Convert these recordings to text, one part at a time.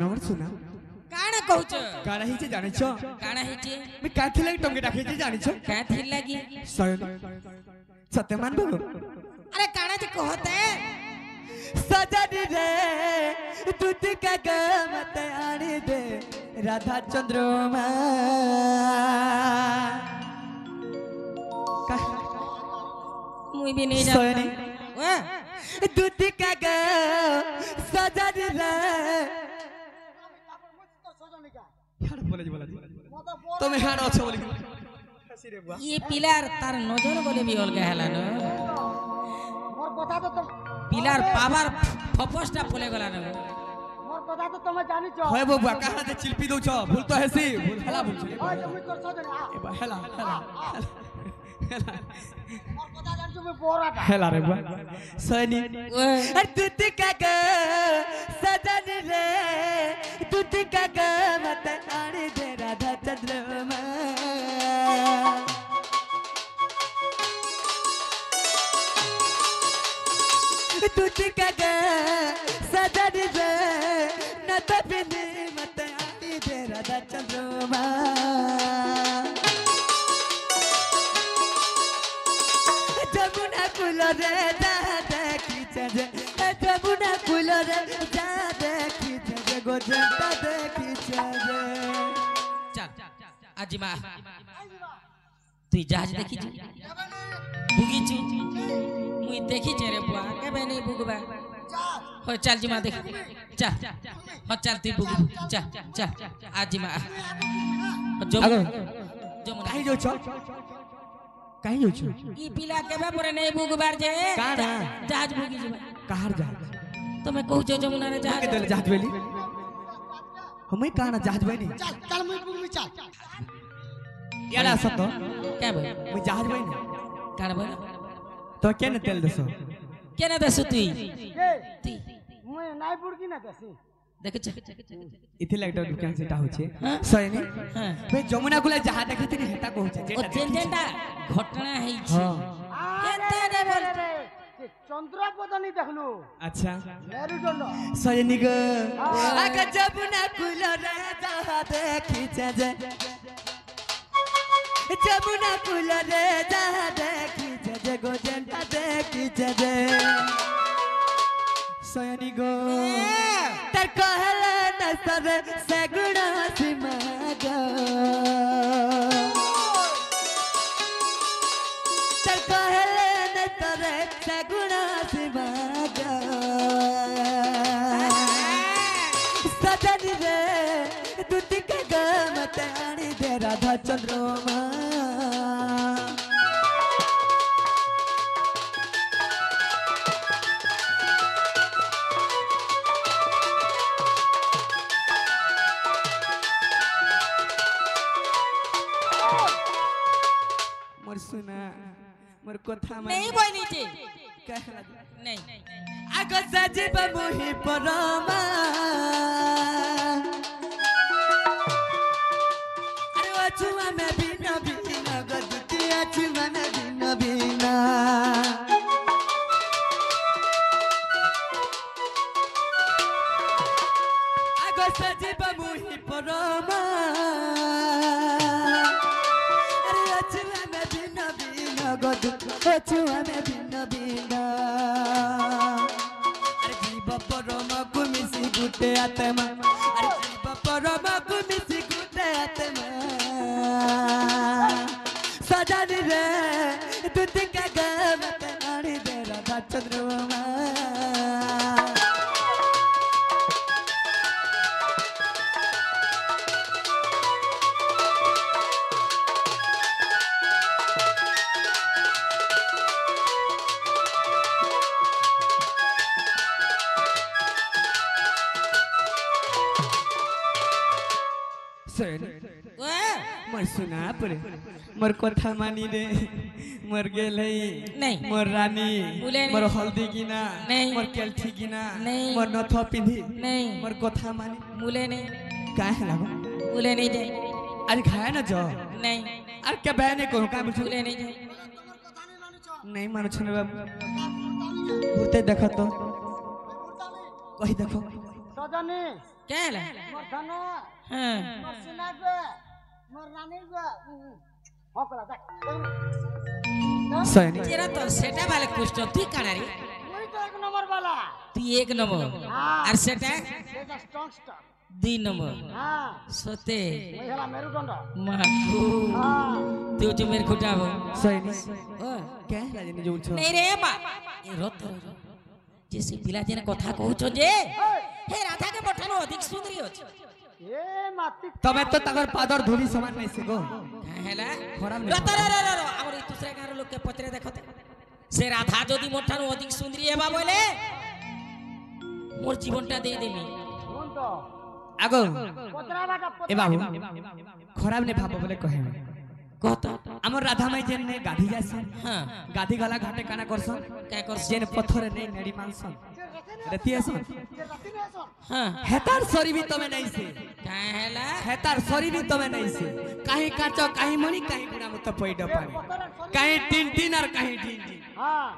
Number सुना काना कहूछ काना ही जाने छो काना ही जे मैं काथि लगी टंगे राखे जे जाने छो का थी लगी सयन सत्यमान बाबू अरे काना जे कहते सजनी रे दूध का गमत आने दे राधा चंद्रमा मुई भी नहीं सयनी जानता दूध का ग सजनी रे यार बोले जी তুমি হাড় আছো বলি হাসি রে বুয়া ये पिलार तार नजर बोले भी अलगा हैला न मोर कथा तो पिलार पावर फफसटा फले गला न मोर कथा तो तुम जानि छ হয় বুয়া কাহা যে চিলপি দউছ ভুল তো হেসি ভুল হেলা ভুল ओय तुम कर सजन এবা হেলা হেলা मोर कथा जानि छ मैं बोराटा हेला रे बुआ सयनी ओए दूध का ग सजनी रे दूध का ग मत आने दे राधा चंद्रमा दूध का ग सजनी रे न तो बिनी मत आने दे राधा चंद्रमा जमुना कुल रे जा देखी जे जमुना कुल रे जा देखी जे गोजंता देखी जे चल आजिमा तुई जहाज देखी छी बुगी छी मुई देखी छे रे बुआ केबे नहीं बुगबा हो चल जिमा देख चल हो चल तुई बुगी चल चल आजिमा जमुना काई जो छ काई जो छ ई पिला केबे परे नहीं बुगबार जे काना जहाज बुगी जिमा कहार जा તમે કહું છો જમુના રે के જહાજ दल जहाज बेली हमें काना जहाज बेनी चल चल मैं पुर विचार याला सतो क्या भाई मैं जहाज बेनी काण भाई तो केने तेल दसो केना दसु तुई ए तुई मैं नाई पुर की ना दसी देख इथे लगटा दुकान सेटा होचे हाँ? सयनी हां बे जमुना कुला जहाज देखितिनी हेता कहूचे ओ जेटा जेन जेनटा घटना है छी हां केते रे बोल चंद्रपद नहीं देखलु अच्छा मेरुदंड सयनी ग आगा जमुना कुला रे जा देखी जे जमुना कुला रे जा देखी जे गोजंता देखी जे सयनी गो तर कहला न सर सगुणा सीमा गो तर कहला न सर सगुणा सीमा गो सजनी रे दूध का गमत आने दे राधा चंद्रमा मोर सुना मोर कथा में नहीं बोली छी कहला नहीं आगो सजीव मोहि परमा अरे अछुआ में बिना बिना गदती अछुआ में बिना बिना आगो सजीव मोहि परमा अरे अछुआ में बिना बिना गदती अछुआ में बिना बिना गुटे आत्मा अरे जीव परम गुमिसी गुटे आत्मा सजनी रे दूध का गमत आने दे राधा चंद्रमा मोर सुना परे मोर कथा मानी रे मोर गेल नहीं मोर रानी बोले मोर हल्दी गिना नहीं मोर केलठी गिना नहीं मोर नथ पिंधी नहीं मोर कथा मानी मुले नहीं काहे लागो मुले नहीं जाए आज खाए ना जो नहीं अरे क्या बहने को का बुझू मुले नहीं जाए नहीं मानो छने बाबू घुरते देखो तो कही देखो सजनी কেলা মোর ধন হ্যাঁ মোর সিনা গো মোর রানী গো হকলা দেখ সয়নি এরা তো সেটা বালে কুষ্ট তুই কানা রে ওই তো এক নম্বর বালা তুই 1 নম্বর হ্যাঁ। আর সেটা সেটা স্ট্রং স্টার 2 নম্বর হ্যাঁ সতে ওই হলা মেরুদণ্ড মাগো হ্যাঁ তুই যে মেরে খুঁটাবো সয়নি ও কে রাজনী যোলছ নেই রে মা এ রত যে সে পিলা যেন কথা কହୁছ যে হে রাধা কে পঠানো অধিক সুন্দরী আছে এ মাতি তবে তো তাকর পাদর ধুলি সমান নাই সে গো হেলা খরাম রত রে আমার এই দুসরা গাঁর লোককে পচরে দেখতে সে রাধা যদি মোঠানো অধিক সুন্দরী হেবা বলে মোর জীবনটা দিয়ে দেমি শুন তো আগো পতরা বাটা এ বাবু খরাব নে ভাব বলে কহে কত আমার রাধা মাই যেন নে গাধি যাছে হ্যাঁ গাধি গলা ঘাটে কানা করছন কে করছ যেন পথরে নেই নেড়ি মানছন রেতি আসন যে রাতি নে আসন হ্যাঁ হেতার শরীর भी तमे नहीं से কা হেলা हेतार शरीर भी तमे नहीं से काहे काचो काहे मणि काहे गुड़ा मत पइड पारे काहे टिन टिन और काहे टिन टिन হ্যাঁ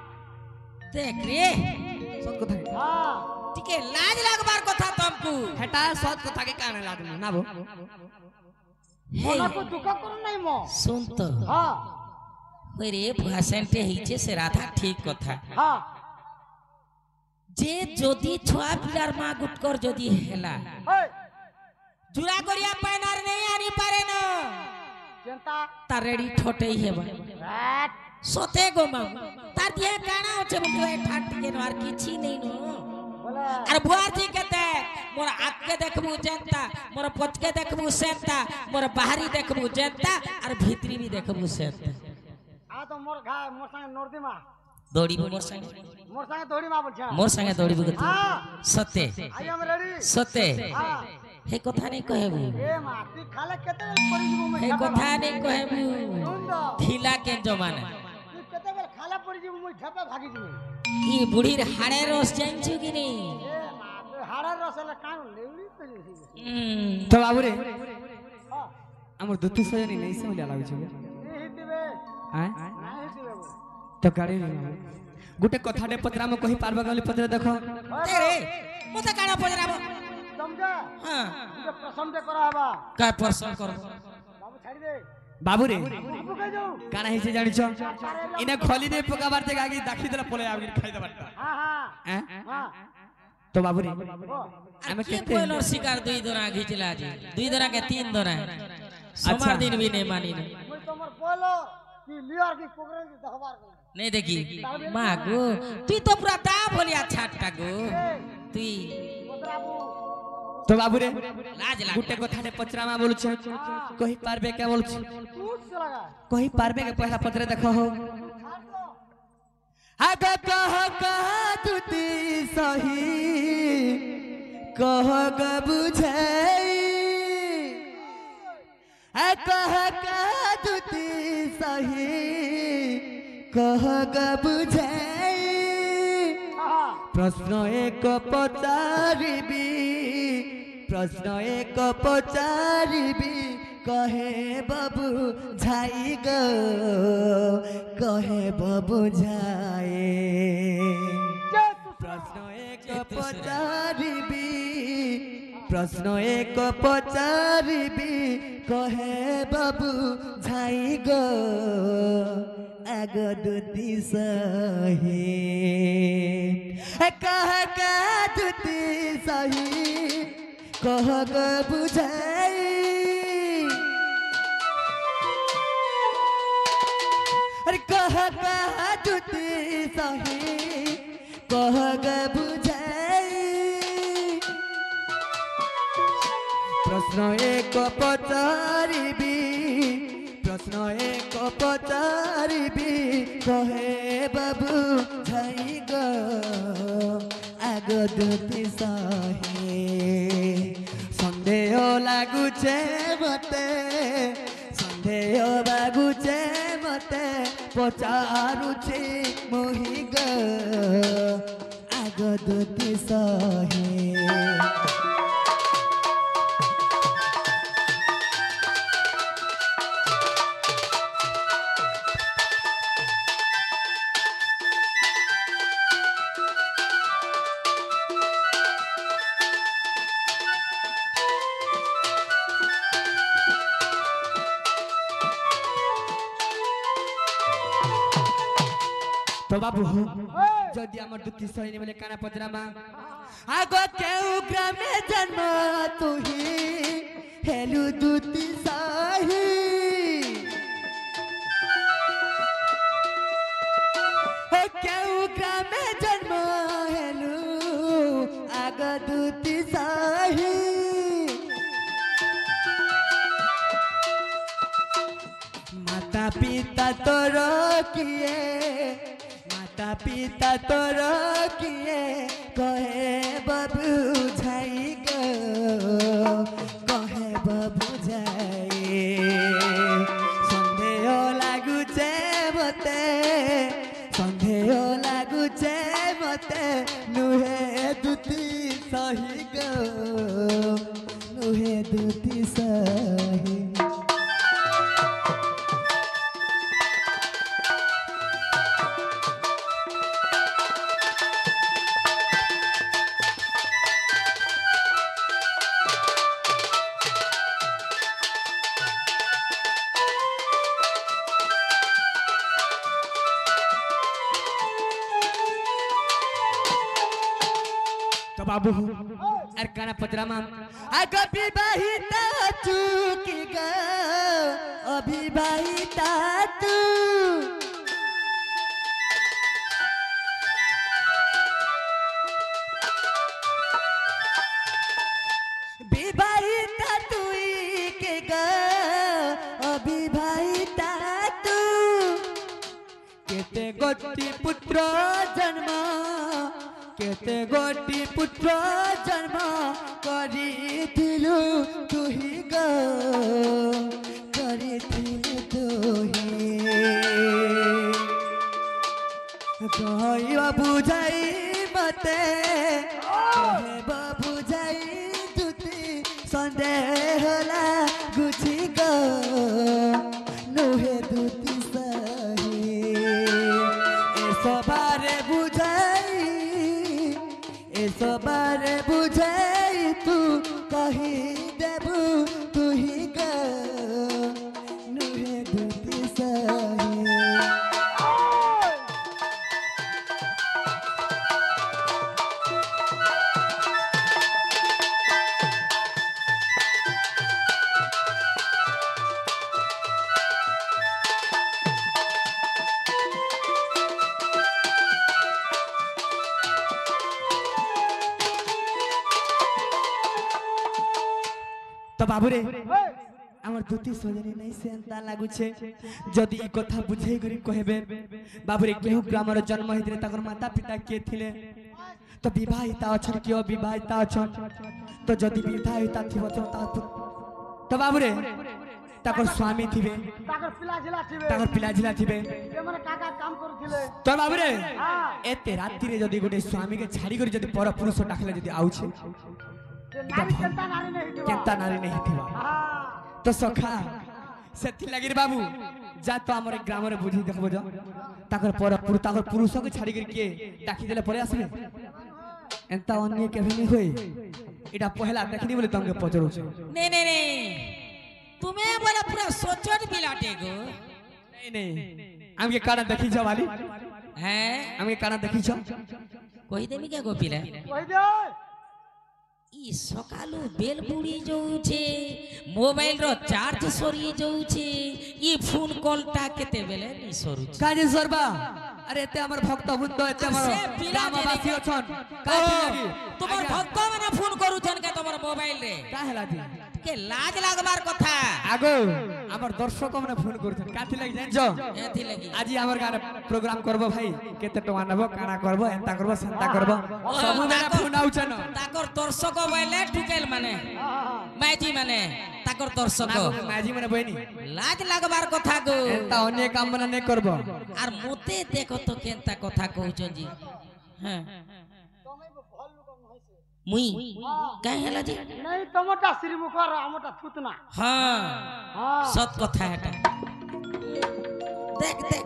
দেখ রে सत কথা হ্যাঁ টিকে লাজ লাগবার কথা তমকু हेटा सत কথা के काने लागनु ना बो হে মনকু দুঃখ করুন নাই মো শুন তো হ্যাঁ ওই রে ভাষণটে হইছে সে রাধা ঠিক কথা হ্যাঁ যে যদি ছুয়া পিলার মা গুটকর যদি হেলা এই জুড়া করিয়া পায়নার নেই আনি পারে না চিন্তা তার রেডি ঠটেই হেবা রাত সতে গো মা তার দিয়ে কানা আছে বলে ঠাট টিকে আর কিছু নেই নো বলে আর বুয়ার জি কেতে মোর আগে দেখবু জেনতা মোর পছকে দেখবু সেনতা মোর বাহারি দেখবু জেনতা আর ভিতরি भी দেখবু সেনতা আ তো মোর ঘা মোর সঙ্গে নরদিমা দৌড়িব মোর সঙ্গে দৌড়িমা বলছা মোর সঙ্গে দৌড়িব কে তুই হ্যাঁ সতে আই এম রেডি সতে হ্যাঁ হে কথা নেই কহেবু এ মা তুই খালে কেতে বেল পড়ি দিব মই হে কথা নেই কহেবু শুন তো ঢিলা কে জমানা তুই কেতে বেল খালে পড়ি দিব মই ঝাপা ভাগি দিব ই বুড়ির হাড়ের রস জানছু কি নি এ মা তুই হাড়ের রসলে কান লেউড়ি তো তো बाबू रे হ্যাঁ हमर दुत्ती सजनी नहीं से मजा लागु छबे এই হিতিবে हैं নাই হিতিবে বল तो गाड़ी रे गुटे कथाटे पत्रा में कहि पारबा गली पत्रा देखो তেরে মতে কানা পজরাব সমঝা হ্যাঁ যে প্রশংসা করা হবা কা পরসন কর বাবু ছাড়ি দে बाबू रे বাবু কই যাও काना हिसे जानिछ इने खोली दे पकाबार ते आगे दाखी देला पळे आगे खाई देबारता হ্যাঁ হ্যাঁ हैं হ্যাঁ तो बाबू रे ও हमें কে कहते কইলো শিকার দুই দনা ঘিচলা আজি দুই দনা কে তিন দনা সোমার দিন भी नहीं मानी না মই তোমার বলো কি লিয়ার কি প্রোগ্রাম কি দেখবার গো नहीं देखी মা গো তুই তো পুরা দা ভলিয়া ছাটটা গো তুই পতরাবু तो बाबू रे লাজ লাগ गुटे कथाटे पत्रा में बोलछ कहि पारबे के बोलछ टूट से लगा कहि पारबे के पहला पत्र देखो हो छाड़ दो आग कह तुती सही कह ग बुझाई कह तुती सही कह ग बुझाई हां प्रश्न एक पचारिबी प्रश्न एक पचारिबी कहे बाबू झाई गो कहे बाबू झाए जे तू प्रश्न एक पचारिबी प्रश्न एक पचारिबी कहे बाबू झाई गो आग दुती सही कह का दुती सही कह ग बुझाई अरे कह दुती सही कह ग बुझाई प्रश्न एक पचारिबी प्रश्न एक पचारिबी कहे बाबू झाई गो आग दुती सही सन्देह लागुचे मते सन्देह लागुचे मते पचारुचे मोहि गो आग दुती सही তো বাবু ওই, যদি আমার দুটি সহিনী বলে কানা পচরামা আগ কেউ গ্রামে জন্ম তুহি হেলু দুটি সহি ও কেউ গ্রামে জন্ম হেলু আগ দুটি সহি মাতা পিতা তোর কিয়ে মাতা পিতা তোর কিয়ে কহে বাবু যাই গো কহে বাবু যাই সন্দেহ লাগুছে মতে সন্দেহ লাগুছে মতে নুহে দুটি সহি গো নুহে দুটি সহি तो बाबू अरे काना पचरामा आग विवाहिता चुकी ग अविवाहिता तू विवाहिता तुई के ग अविवाहिता तू केते गोटी पुत्र जन्म केते गोटी पुत्र जन्म करिथिलु तुही गो करिथिलु तुही कहइबा बुझाई मते कहइबा बुझाई तुती सन्देह लागुछि गो नुहे दुती सही ए सबारे बुझाई ए सबारे बुझाई तू कही देबू तू ही ग नुहे दुती सही तो बाबू रे ওই, আমার দুটি সজনী নাই সেন্তা লাগুছে যদি এই কথা বুঝাই করি কহেবে বাবুরে কেউ গ্রামের জন্ম হইতে তাকর মাতা পিতা কে থিলে তো বিবাহিতা অছন কি অবিবাহিতা অছন তো যদি বিবাহিতা থিব তো বাবুরে তাকর স্বামী থিবে তাকর পিলা ঝিলা ছিবে তাকর পিলা ঝিলা থিবে এমনে কাকা কাম করুছিলে তো বাবুরে হ্যাঁ এতে রাত্রিরে যদি গোটে স্বামীকে ছাড়ি করে যদি পর পুরুষ ডাকলে যদি আউছে যে নারী কেনতা নারী নেই দিবা কেনতা নারী নেই থিবা হ্যাঁ তো সখা সেতি লাগির বাবু যা তো আমার গ্রামরে বুঝি দেখবো যা তাকর পর তাকর পুরুষকে ছাড়ি করে কে ডাকি দেলে পরে আসবে এন্তা অন্য কেভেনি হই এটা পহলা দেখিনি বলে তোমাকে পচরুছে নে নে নে তুমি বলে পুরা সোচট বিলাটে গো নেই নেই আমাকে কানা দেখি যাও वाली হ্যাঁ আমাকে কানা দেখি যাও কই দেবি কে গোপিলা কই দে ই সকালু বেল বুড়ি যাউছে মোবাইল র চার্জ সরি যাউছে ই ফোন কলটা কেতে বেলে নি সরুছে কাজে সরবা আরে এতে আমার ভক্ত বৃন্দ এতে আমার সে পিলা গ্রামবাসী জেনে- অছন কাটি লাগি তোমার ভক্ত মানে ফোন করুছেন কে তোমার মোবাইল রে কাহেলা দি কে লাজ লাগবার কথা আগো আমার দর্শক মানে ফোন করছেন কাটি লাগি জানছো এথি লাগি আজি আমার গানে প্রোগ্রাম করব ভাই কেতে টকা নেব কানা করব এন্তা করব সেন্তা করব সব মেরা ফোন আউছে না তাকর দর্শক বইলে টুকেল মানে মাইজি মানে তাকর দর্শক না মাঝি মানে বইনি লাজ লাগবার কথা গো এন্তা অনেক কাম মানে নে করব আর মতে দেখো তো কেনতা কথা কইছো জি হ্যাঁ তুমি ভাল লোক হইছে মুই কাই হেলা জি নাই তোমারটা শ্রীমুখ আর আমারটা থুত না হ্যাঁ হ্যাঁ সত কথা এটা দেখ দেখ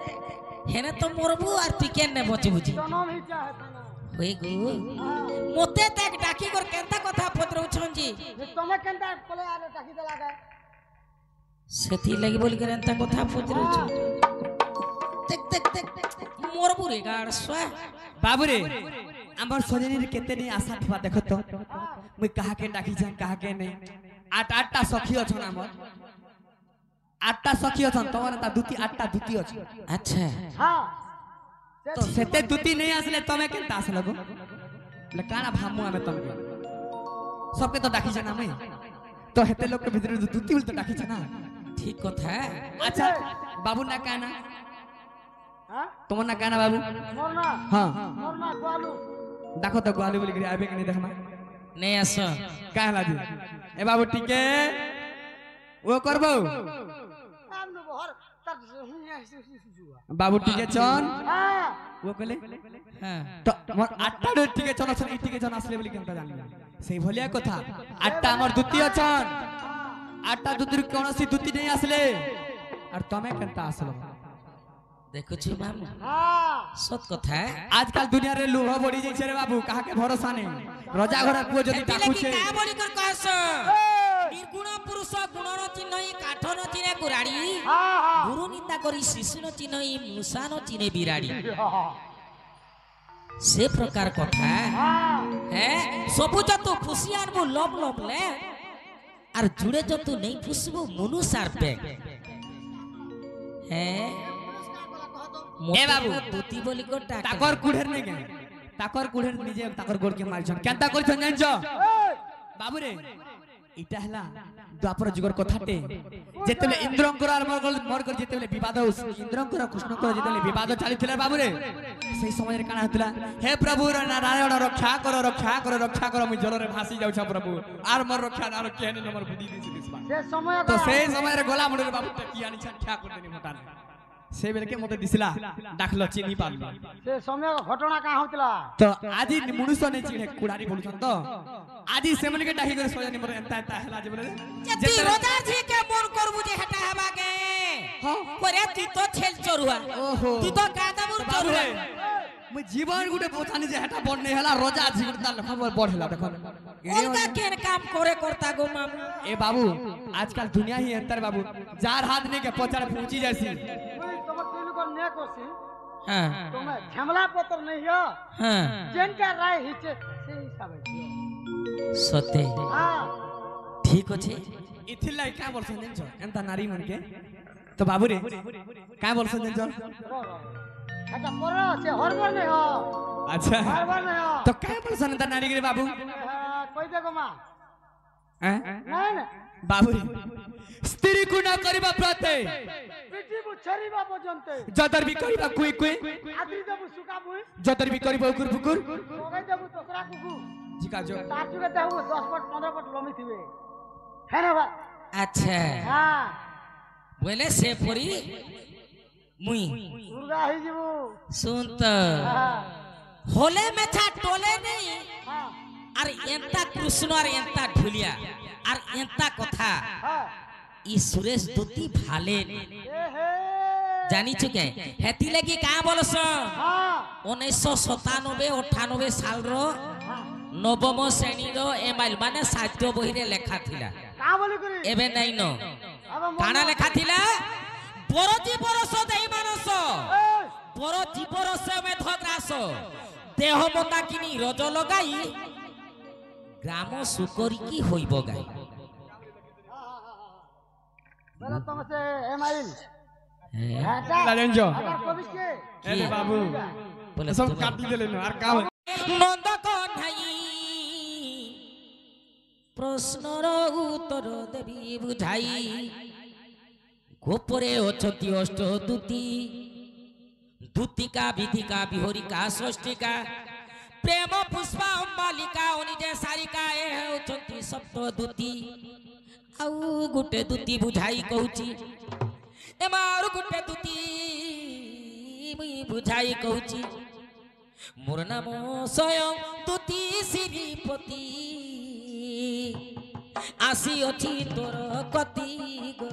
হেনে তো মরবু আর তুই কেনে বচবু জি জনম হি চাহে তানা হই গো মতে দেখ ডাকি কর কেনতা কথা পত্রউছন জি তুমি কেনতা কলে আর টাকি দে লাগে সেথি লাগি বলি কেন এনতা কথা পত্রউছ দেখ দেখ দেখ मोर बुरे गाड़ स्वा बाबूरे हमर सजनी रे केते नहीं आशा थिबा देखो तो मुई कहा के डाकी जा कहा के नहीं आठटा सखी अछन हमर आठटा सखी अछन तमर ता दुती आठटा दुती अछि अच्छा हाँ तो सेते दुती नहीं आसले तमे केनता आसलो गो ले काना भामु हमें तमके सबके तो डाकी जाना मैं तो हेते लोग के भीतर दुती उल तो डाकी जाना ठीक कथा अच्छा बाबू ना काना हाँ तुम ना काना बाबू मोरना हां मोरना ग्वालू देखो तो ग्वाली बोली आबे के नहीं देखमा नहीं आसो काहे लागी ए बाबू टिके वो करबो नाम लो हर तक हुआ बाबू टिके चन हाँ वो कहले हां तो मोर आठटा डोर टिके चन अछन ई टिके चन आसले बोली केनता जानली सेही भलिया कथा आठटा हमर दुती अछन आठटा दुती कोनोसी दुती नहीं आसले और तमे केनता आसलो देखो छी मामू हाँ सत कथा आजकल दुनिया रे लोहा बड़ी जाई छे रे बाबू कहा के भरोसा नहीं रजा घर पुओ जदी डाकू छे का बड़ी कर कहस निर्गुण पुरुष गुणर चिन्हई काठर चिन्हे कुराड़ी हाँ हाँ गुरु निंदा करी शिशुन चिन्हई मुसान चिन्हे बिराड़ी से प्रकार कथा हाँ है सबु जतु खुशी आनबो लब लब ले और जुड़े जतु नहीं फुसबो मनु सारपे है ए बाबू दुती बोली को टाका ताकर कुढेर नहीं के ताकर कुढेर निजे ताकर गोड़ के मारछन केनता करछन जानछो बाबू रे इटा हला द्वापर जुगर कथाटे जेतेले इंद्रंकर और मरकर जेतेले विवाद इंद्रंकर कृष्णकर जेतेले विवाद चलीथिले बाबू रे सेही समय रे काना हतला हे प्रभु नारायण रक्षा कर मु जल रे भासी जाउ छ प्रभु आर मोर रक्षा आर केने नंबर बुद्धि दिस दिसबा से समय तो सेही समय रे गोला मुंडे बाबू टेकी आनी छ ठाकुर देनी मोटान से बेले के मते दिसला डाकलो चिनी पाललो से समय घटना कहाँ होतला तो आदि मनुष्य नहीं चिन्हे कुड़ारी बोलछन तो आदि सेमन के डाही करे सोजनी मोर एंता एंता हला जे बोले जति रोजार जी के मन करबु जे हटा हबा के हां करे ती तो छेल चरुआ ओहो ती तो कादाबुर चरुआ मु जीवन गुटे पोछानी जे हटा बन नहीं हला रोजा जी गुटा खबर बढ़ला देखो उनका केन काम करे करता गो मामू ए बाबू आजकल दुनिया ही अंतर बाबू जार हाथ नहीं के पचड़ पहुंची जैसी तुम तीन को ने कोसी हां तुम झमला पत्र नहीं हो हां जेन का राय हिचे से हिसाब है सते हाँ ठीक अछि इथिला का बोलछन जानछो एंता नारी मन के तो बाबू रे का बोलछन जानछो अच्छा परो से हरबर नहीं हो अच्छा हरबर नहीं हो तो का बोलछन एंता नारी के बाबू कोई देखो मां हैं नहीं ना बाबू रे स्त्री को ना करबा प्रते पिटी बु छरी बा पजंते जदर भी करबा कुई कुई आदि देबु सुका बुई जदर भी करबा उकुर फुकुर ओगे देबु तोकरा कुकु जिका जो ताजु के देबु 10 फुट 15 फुट लमी थिबे है ना बा अच्छा हां बोले से परी मुई दुर्गा ही जीबु सुन तो हां होले में था टोले नहीं हां और एंता कृष्ण और एंता ढुलिया और एंता कथा हां ई सुरेश दुती भाले ए हे जानी चुके हेती लगी का बोलस हां 1997 98 साल रो नवम श्रेणी रो एमआइल माने साहित्य बही रे लेखा थिला का बोली करी एबे नहीं नो अब काना लेखा थिला बरजी बरस देई मानस बरजी बरस में धग्रास देह मता किनी रज लगाई ग्राम सुकरी की होइब गाई बोला तुमसे एमआइल लालेंजो अगर कोबिस के ए बाबू बोले सब काटी देले न और का नंद कन्हाई प्रश्नर उत्तर देवी बुझाई गोपरे अछति अष्ट दूती दूतिका विधिका बिहरिका षष्ठिका प्रेम पुष्पा अम्बालिका अनिजे सारिका ए होचंती सप्त दूती आउ गुटे दूती बुझाई कहूची ए मारू गुटे दूती मुई बुझाई कहूची मोर नाम स्वयं दूती श्रीपति आसी अछि तोर कति ग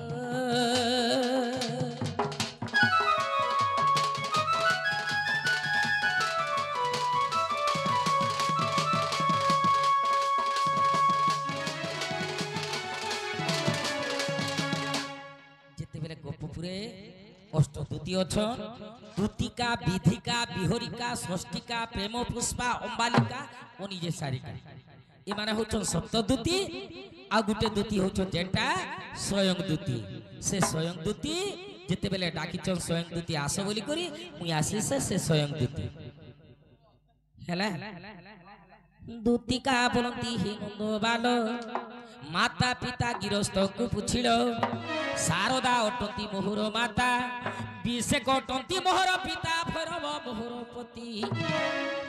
जेते बेले गोपपुरे অষ্ট দ্যুতি অছন দ্যুতিকা বিধিকা বিহরিকা ষষ্ঠিকা প্রেম পুষ্পা অম্বালিকা ও নিজে সারিকা এমানে হচ্ছন সপ্ত দ্যুতি আর গোটে দ্যুতি হচ্ছন যেটা স্বয়ং দ্যুতি সে স্বয়ং দ্যুতি যেতেবেলে ডাকিছন স্বয়ং দ্যুতি আস বলি করি মুই আসিছে সে স্বয়ং দ্যুতি হেলা দ্যুতিকা বলন্তি হে নন্দ বাল মাতা পিতা গৃহস্থଙ୍କୁ পুছিল শারদা অটন্তি মোহর মাতা বিশেষ অটন্তি মোহর পিতা ভৈরব মোহর পতি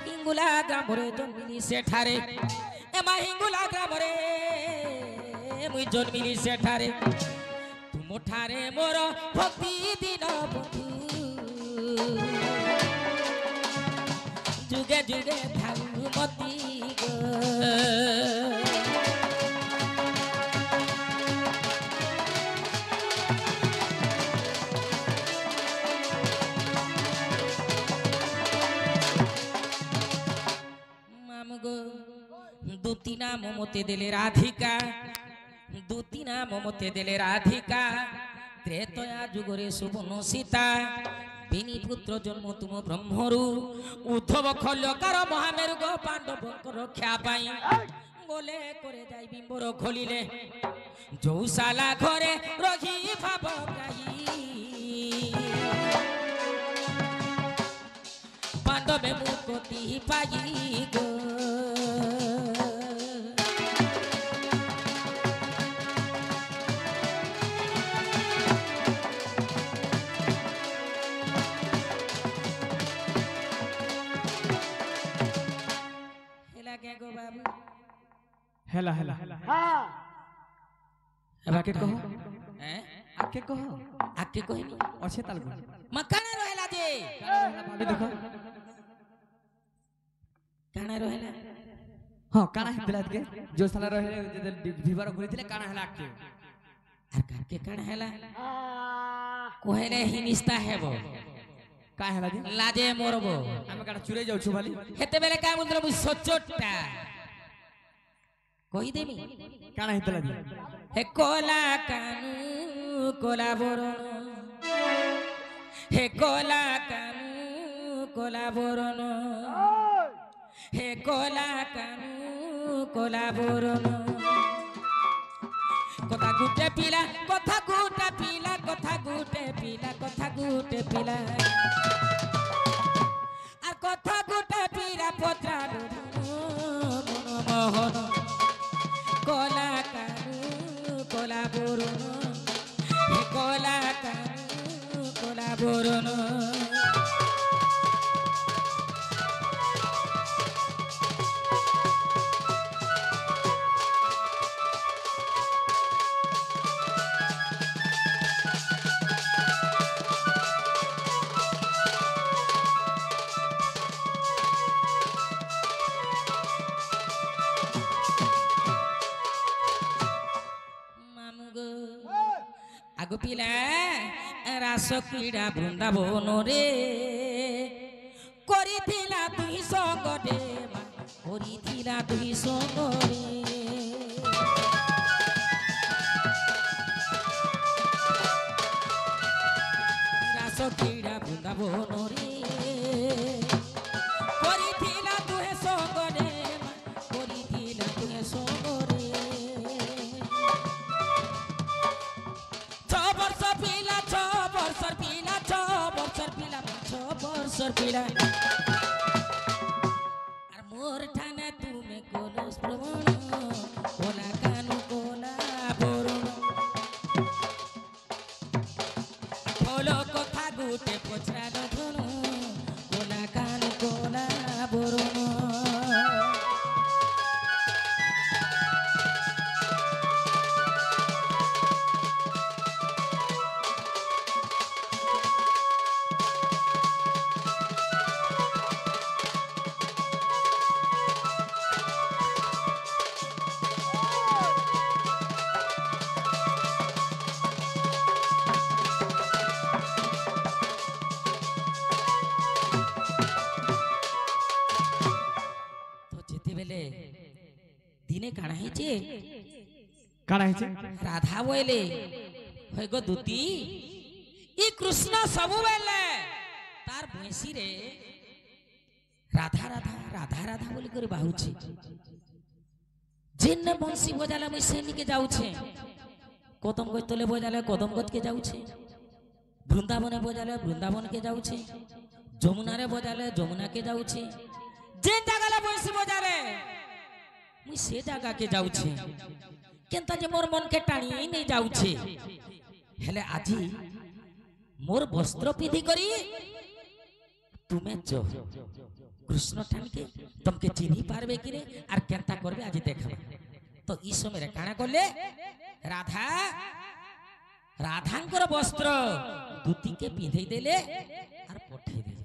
হিঙ্গুলা গ্রামরে জন্মিলি সেঠারে এমা হিঙ্গুলা গ্রামরে মুই জন্মিলি সেঠারে তুমঠারে মোর ভক্তি দিন বন্ধু যুগে যুগে থাকু মতি গো দুতি নাম মতে দেলে রাধিকা দুতি নাম মতে দেলে রাধিকা ত্রেতয়া যুগরে সুবর্ণ সীতা বিনি পুত্র জন্ম তুম ব্রহ্মরু উদ্ধব খল্যকার মহামেরু গো পাণ্ডবঙ্ক রক্ষা পাই গলে করে যাই বিম্বর খলিলে যৌশালা ঘরে রহি ভাব গাই পাণ্ডবে মুক্তি পাই গো हेला हेला हाँ अब आके कहो हैं आके कहो आके कहिनी अच्छे ताल गुण मकाने रहेला जे भाभी देखो काने रहेला हां काना हितला के जो साला रहे विवाह घुरी थिले काना हला के আর কাকে কানে হেলা हाँ কহেলে হিনিস্তা হেব का हला जी লাজে মরব আমি কাটা চুরে যাও छु ভালি হেতে বেলে কা মন্ত্র মু সচোটটা কই দেমি काना हितला जी হে কোলা কানু কোলা বরণ হে কোলা কানু কোলা বরণ হে কোলা কানু কোলা বরণ কথা গুটে পিলা কথা গুটে পিলা কথা গুটে পিলা কথা গুটে পিলা আর কথা গুটে পিলা পত্রা মোহন কোলা কানু কোলা বরণ হে কোলা কানু কোলা বরণ আগো পিলা রাস ক্রীড়া বৃন্দাবন রে করিথিলা তুই সঙ্গ রে করিথিলা তুই সঙ্গ রে রাস ক্রীড়া বৃন্দাবন রে করিথিলা তুই সঙ্গ রে করিথিলা তুই সঙ্গ রে বর্ষর পিলা আর মোর ঠানা তুমি কলস প্রবণ কোলা কানু কোলা বরণ বলো কথা গুটে পচরা ধন কোলা কানু কোলা বরণ দিনে কানা হয়েছে काना हिचे রাধা বলে হয়ে গো দুতি ଇ କୃଷ୍ଣ ସବୁବେଳେ ତାର ବଂଶୀରେ ରାଧା ରାଧା ରାଧା ରାଧା ବୋଲି କରି ବାହୁଛି ଯେନେ ବଂଶୀ ବଜାଲେ ମୁଇଁ ସେନିକେ ଯାଉଛେ কদম গছ তলে বজালে কদম গছকে যাচ্ছে বৃন্দাবনে বজালে বৃন্দাবনকে যাচ্ছে যমুনারে বজালে যমুনাকে যাচ্ছে যে জায়গালে বসে বজালে মুই সে জায়গাকে যাচ্ছে কেনতা যে মোর মনকে টানি নেই যাচ্ছে হেলে আজি মোর বস্ত্র পিধি করি তুমি যো কৃষ্ণ ঠানকে তোমাকে চিনি পারবে কি রে আর কেনতা করবে আজি দেখাবে তো এই সময় কাଣା করলে রাধা রাধাঙ্কর বস্ত্র দুতিকে পিঁধেই দেলে আর পঠাই দেলে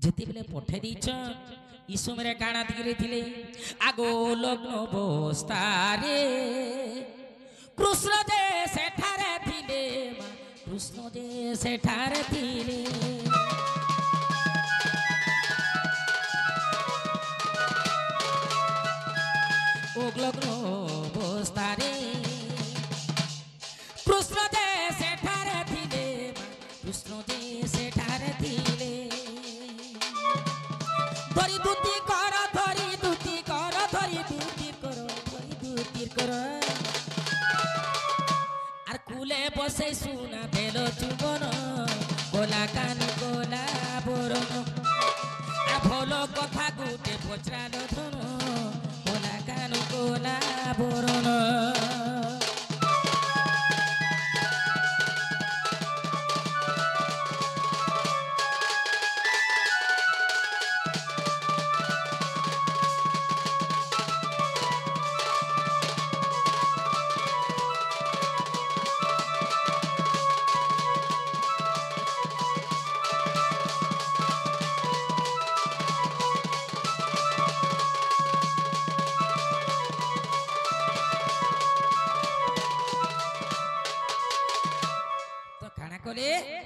যেতেবেলে পঠাই দিয়েছ এই সময় কাଣା দিলে আগো লগ্ন বস্তারে কৃষ্ণ যে সেঠারে দিলে কৃষ্ণ যে সেঠারে দিলে লগ্ন বস্তারে কৃষ্ণ যে সেঠারে দিলে কৃষ্ণ যে সেঠারে দিলে ধরি দুতি কর ধরি দুতি কর ধরি দুতি কর ধরি দুতি কর আর কুলে বসে শুনা দেল চুবন গোলা কান গোলা বরণ আর ভালো কথা গুটে পচরালো ধন গোলা কান গোলা বরণ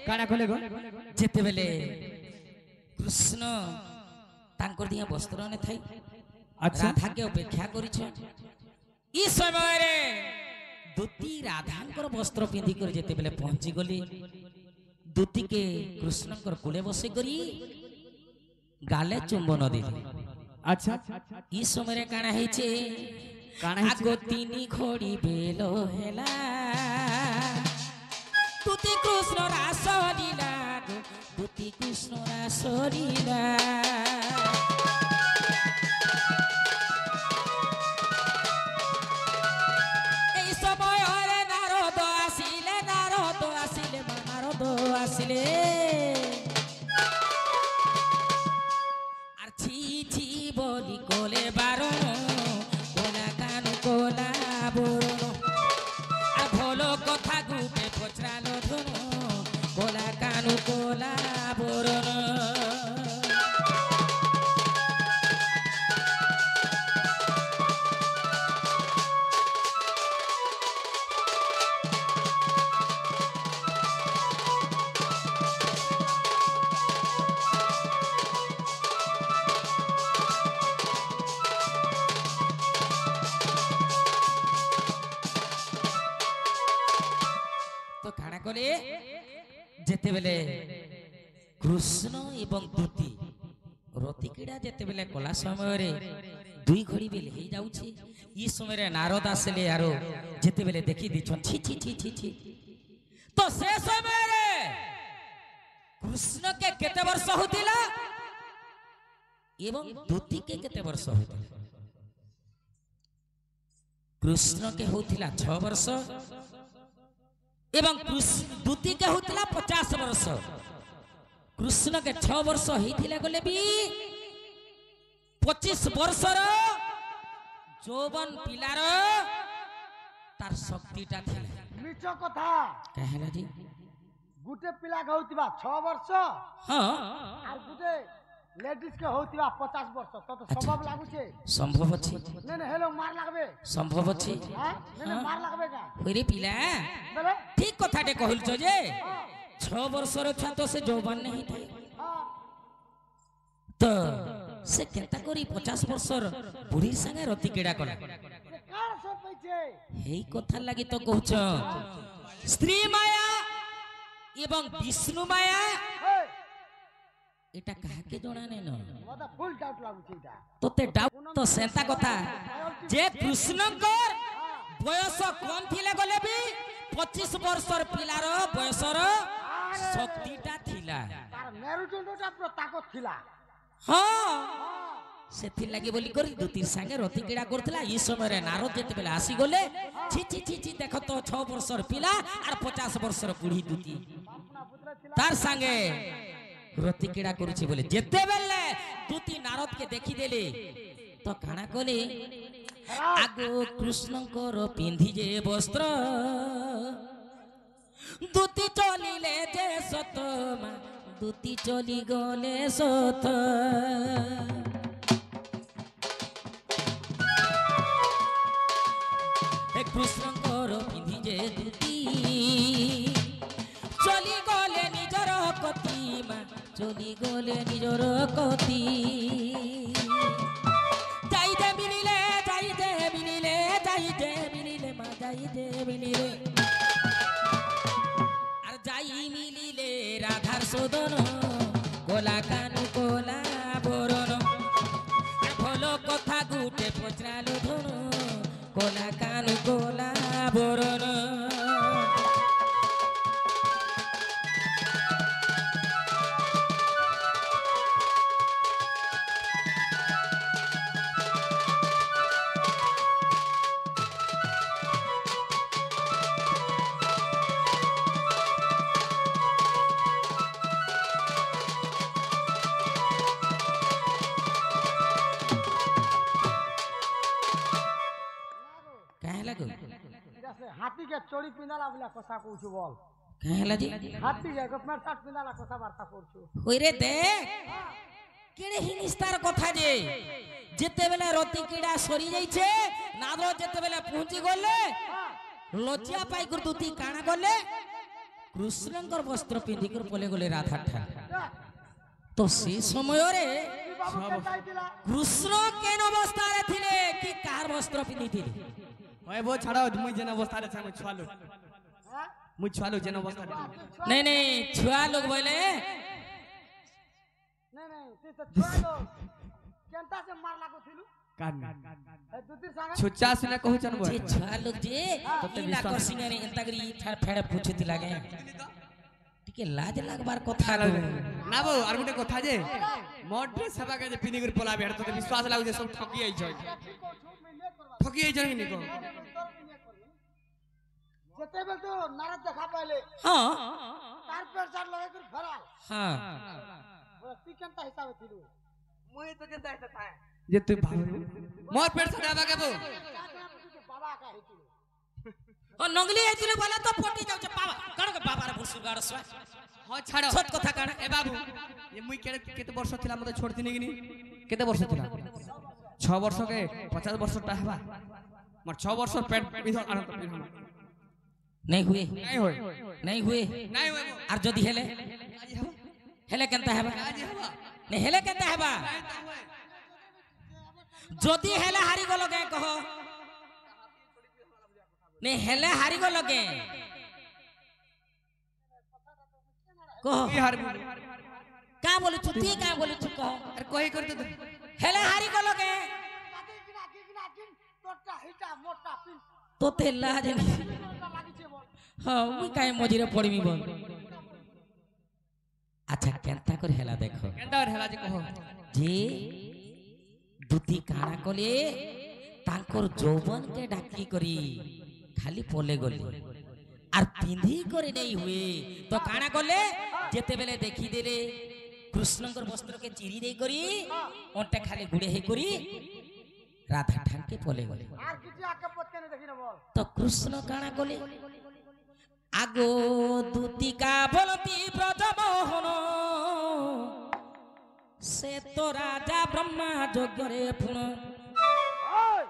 কানা কলে গো যেতেবেলে কৃষ্ণ তাঙ্কর দিয়া বস্ত্র নে থাই আচ্ছা রাধাকে অপেক্ষা করিছ এই সময়ে দুতি রাধাঙ্কর বস্ত্র পিঁধি করে যেতেবেলে পৌঁছি গলি দুতিকে কৃষ্ণঙ্কর কূলে বসে করি গালে চুম্বন দিলে আচ্ছা এই সময়ে কাଣା হয়েছে কানা আগ তিনি ঘড়ি বেল হেলা তুতি কৃষ্ণ রাস লীলা তুতি কৃষ্ণ রাস লীলা এই সময় নারদ আসিলে নারদ আসিলে নারদ আসিলে আর ছি ছি বলি কোলে বারণ কোলা কান কোলা বরণ আর ভালো কথা গুটে পচরালো ধন কোলা কানু কোলা বরণ তো কাଣା কলে যেতেবেলে কৃষ্ণ এবং দুতি রতিকিড়া যেতেবেলে কলা সমୟରେ দুই ঘড়ি বেলে হয়ে যাচ্ছে এই সমୟରେ নারদ আসলে আর যেতেবেলে দেখি দিচ্ছন ছি ছি ছি ছি ছি তো সে সমୟରେ কৃষ্ণকে কেতে বর্ষ হতিলা এবং দুতিকে কেতে বর্ষ হতিলা কৃষ্ণকে হউতিলা 6 বর্ষ এবং দুতিকে হউতিলা 50 বর্ষ কৃষ্ণকে 6 বর্ষ হইতিলা গলে বি 25 বর্ষর যৌবন পিলার তার শক্তিটা থিলা মিছ কথা কাহেলা জি গুটে পিলা হউতিবা 6 বর্ষ হ্যাঁ আর গুটে লেডিস কে হউতিবা 50 বর্ষ তো সম্ভব লাগুছে সম্ভব আছে না না হেলো মার লাগবে সম্ভব আছে হ্যাঁ না মার লাগবে না ওরে পিলা বলে ঠিক কথাটে কহিলছ যে 6 বর্ষর ছুয়া তো সে যৌবন নেই থাকে হ্যাঁ তো সে কেনতা করি 50 বর্ষর বুড়ির সঙ্গে রতি কেড়া কলা কার সব পাইছে এই কথা লাগি তো কହୁছ স্ত্রী মায়া এবং বিষ্ণু মায়া এই এটা কাহাকে জনা নেন মতে ফুল ডাউট লাগুছে এটা তোতে ডাউট তো সেন্তা কথা যে কৃষ্ণঙ্কর বয়স কম থিলে গলে বি 25 বর্ষর পিলার বয়সর শক্তিটা থিলা তার মেরুদণ্ডটা পুরো তাকত ଥିଲା হ্যাঁ সেথির লাগি বলি করি দুতির সাঙ্গে রতি ক্রীড়া করছিলা এই সময় নারদ যেতেবেলে আসি গলে ছি ছি ছি ছি দেখো তো 6 বর্ষর পিলা আর 50 বর্ষর বুড়ি দুতি তার সাঙ্গে রতি ক্রীড়া করছি বলে যেতেবেলে দুতি নারদকে দেখি দেলে তো কাଣା কলে আগো কৃষ্ণঙ্কর পিন্ধি যে বস্ত্র দুতি চলিলে যে সত মা দুতি চলি গলে সত কৃষ্ণঙ্কর পিন্ধি যে দুতি চলি গলে নিজর কতি মা চলি গলে নিজর কতি যাইতে মিলিলে যাইতে মিলিলে যাইতে মিলিলে মা যাইতে মিলিলে আর যাই মিলিলে রাধার সদন কোলা কানু কোলা বরণ আর ভালো কথা গুটে পচরালো ধন কোলা কানু কোলা বরণ কাহে লাগো এটা সে হাতিকে চড়ি পিন্দালা বলে কথা কইছু বল কাহে লাগি হাতিকে গপমার শার্ট পিন্দালা কথা বার্তা করছু ওইরে দেখ কেড়ে হিনিস্তার কথা যে যেতেবেলে রতি কিড়া সরি যাইছে নাদ যেতেবেলে পৌঁছি গলে লজ্জা পাই কর দুতি কাଣା গলে কৃষ্ণঙ্কর বস্ত্র পিন্ধি কর পলে গলে রাধা ঠান তো সেই সময়রে বাবুকে চাইছিলা কৃষ্ণ কেন অবস্থারে থিলে কি কার বস্ত্র পিন্ধিଥିଲେ ওই বো ছাড়াও মুই যেন অবস্থারে আছে আমি ছুয়ালো হ্যাঁ মুই ছুয়ালো যেন অবস্থারে नहीं नहीं छुआ लोग बोले नहीं नहीं তুই তো ছড়ালো কেনতা সে মার লাগো থিলু কান এই দুতির সঙ্গে ছুচা শুনে কহুচন বো जे छुआ लोग जे तोते ई विश्वास लाकर सिंगारे एंता करी ठाड़ फेड़ पूछती लागे टिके लाज लागबार কথা গো না বো আর গোটে কথা যে মোর ড্রেস সেবা কে যে পিনি করে পলা বেড় তোতে বিশ্বাস লাগু যে সব ঠকি আইছ ঠকি আইছ কি নিকো যেতেবেল তো নারদ দেখা পাইলে हां তার পেট চার লগে করে ফেরাল हां তুই কেনতা হিসাবে থিলু মুই তো কেনতা হিসাবে থাকে যে তুই ভালো মোর পেট ছাড়া কে বো বাবা কা হিতিলু ओ नंगली आइतिले बोले तो पटी जाउ बाबा कण के बाबा रे बुसु गाड़ स्वा हाँ छाड़ सत कथा काण ए बाबू ये मुई केते वर्ष थिला मते छोड़ दिने किनी केते वर्ष थिला 6 वर्ष के 50 वर्ष टा हेबा मोर 6 वर्ष पेट बिधर आन तो नहीं हुए नहीं होय नहीं हुए नहीं होय और जदी हेले आज हेबा हेले केनता हेबा आज हेबा नहीं हेले केनता हेबा जदी हेले हारी गलो के कहो नहीं हेले हारी गलो के कहो की हार का बोलु छु ती का बोलु छु कहो अरे कोई करते तो हेले हारी गलो के কাকে কিনা দিন তোরটা হিটা মোটা পিন तो ते लाज তোরটা লাগিছে বল हां मुई काई मजिरे पड़ीमी बोल अच्छा केनता कर हेला देखो केंदा हेला जे कहो जे दुती काणा कले तांकर যৌবন के डाकी करी खाली पोले गले আর পিন্ধি করে নেই হুয়ে তো কাণা কলে যেতে বেলে দেখি দেলে কৃষ্ণঙ্কর বস্ত্রকে চিরি দেই করি ওটা খালি গুড়ে হে করি রাধা ঠানকে পোলে গলে আর কিছু আকে পত্তে নে দেখি না বল তো কৃষ্ণ কাণা কলে আগো দুতিকা বলতি ব্রজমোহন সে তো রাজা ব্রহ্মা যজ্ঞরে পুন ওই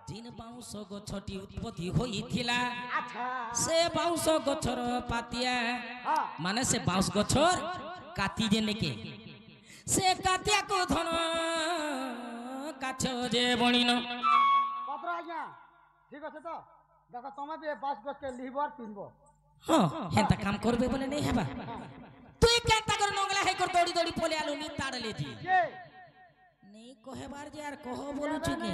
জিন বাউঁশ গছটি উৎপত্তি হইছিলা আচ্ছা সে বাউঁশ গছর পাতিয়া হ্যাঁ মানে সে বাউঁশ গছর কাতি যে নেকে সে কাতিয়াকু ধন কাছ যে বଣିন পত্র আজ্ঞা ঠিক আছে তো দেখো তুমি বি বাস গছকে লিহব আর পিনব हाँ हेंता काम करबे बोले नहीं हेबा তুই কেনতা করে নগলা হে কর দৌড়ি দৌড়ি পলে আলু নি তাড়লে জি কে নেই কহেবার যে আর কহ বলুছু কি